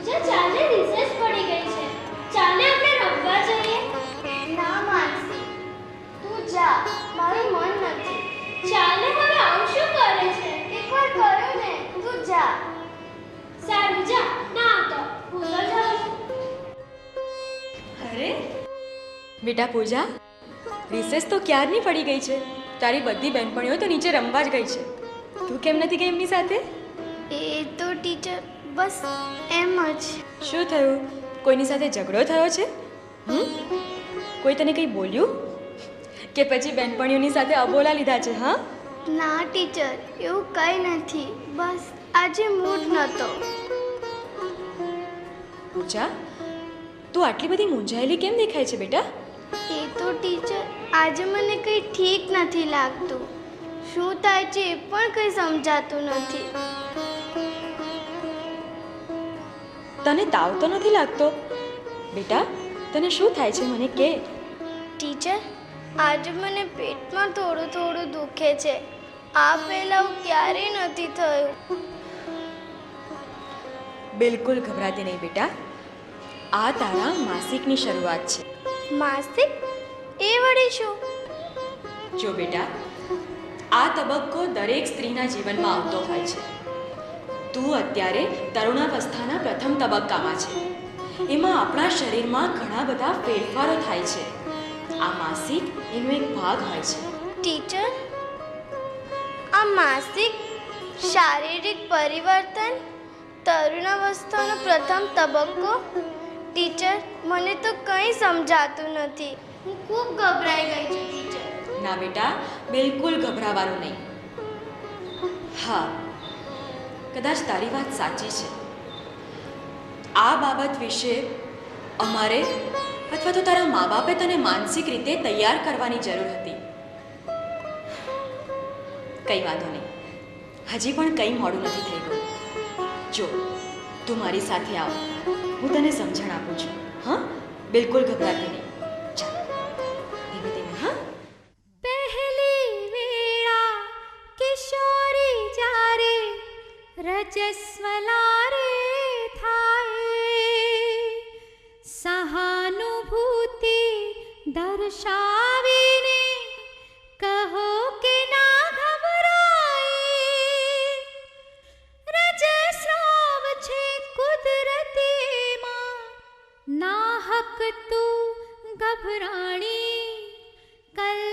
પૂજા ચાલે, રિસેસ પડી ગઈ છે. ચાલે આપણે રમવા જઈએ. ના માનસી, તું જા, મારું મન નથી. ચાલે, હવે આવું શું કરે છે? એકવાર કર્યું ને, તું જા. સારું જા, ના આવતો હું તો જાઉં છું. અરે બેટા પૂજા, રિસેસ તો ક્યારની પડી ગઈ છે. તારી બધી બહેનપણીઓ તો નીચે રમવા જ ગઈ છે. તું કેમ નથી ગઈ એમની સાથે? એ તો ટીચર, બસ એમ જ. શું થયું? કોઈની સાથે ઝઘડો થયો છે? કોઈ તને કંઈ બોલ્યું કે પછી બહેનપણીઓની સાથે અબોલા લીધા છે? હા ના ટીચર, એવું કંઈ નથી, બસ આજે મૂડ નહોતો. પૂજા, તું આટલી બધી મૂંઝાયેલી કેમ દેખાય છે બેટા? એ તો ટીચર, આજે મને કંઈ ઠીક નથી લાગતું. શું થાય છે એ પણ કંઈ સમજાતું નથી. તને તાવ તો નથી લાગતો? બેટા તને શું થાય છે મને કે. ટીચર, આજે મને પેટમાં થોડું થોડું દુખે છે. આ પહેલાં ક્યારેય નથી થયું. બિલકુલ ગભરાતી નહીં બેટા, આ તારા માસિકની શરૂઆત છે. માસિક? એ વળી શું? જો બેટા, આ તબક્કો દરેક સ્ત્રીના જીવનમાં આવતો હોય છે. તું અત્યારે તરુણાવસ્થાના પ્રથમ તબક્કામાં છે. એમાં આપણા શરીરમાં ઘણા બધા ફેરફારો થાય છે. આ માસિક એનો એક ભાગ હોય છે. ટીચર, આ માસિક શારીરિક પરિવર્તન તરુણાવસ્થાનો પ્રથમ તબક્કો? ટીચર, મને તો કંઈ સમજાતું નથી. હું ખૂબ ગભરાઈ ગઈ છું ટીચર. ના બેટા, બિલકુલ ગભરાવાનું નહીં. હા, કદાચ તારી વાત સાચી છે. આ બાબત વિશે અમારે અથવા તો તારા મા બાપે તને માનસિક રીતે તૈયાર કરવાની જરૂર હતી. કંઈ વાંધો નહીં, હજી પણ કંઈ મોડું નથી થઈ ગયું. જો તું મારી સાથે આવ, હું તને સમજણ આપું છું. હા, બિલકુલ ગભરાતી નહીં. ચાલ ધીમે ધીમે. હા, પહેલી વેળા કિશોરી જારે રજસ્વલા રે થાય, સહાનુભૂતિ દર્શાવીને કહો કે ના ઘબરાય. રજસ્રાવ છે કુદરતી એમાં, ના હક તું ગભરાણી. કલ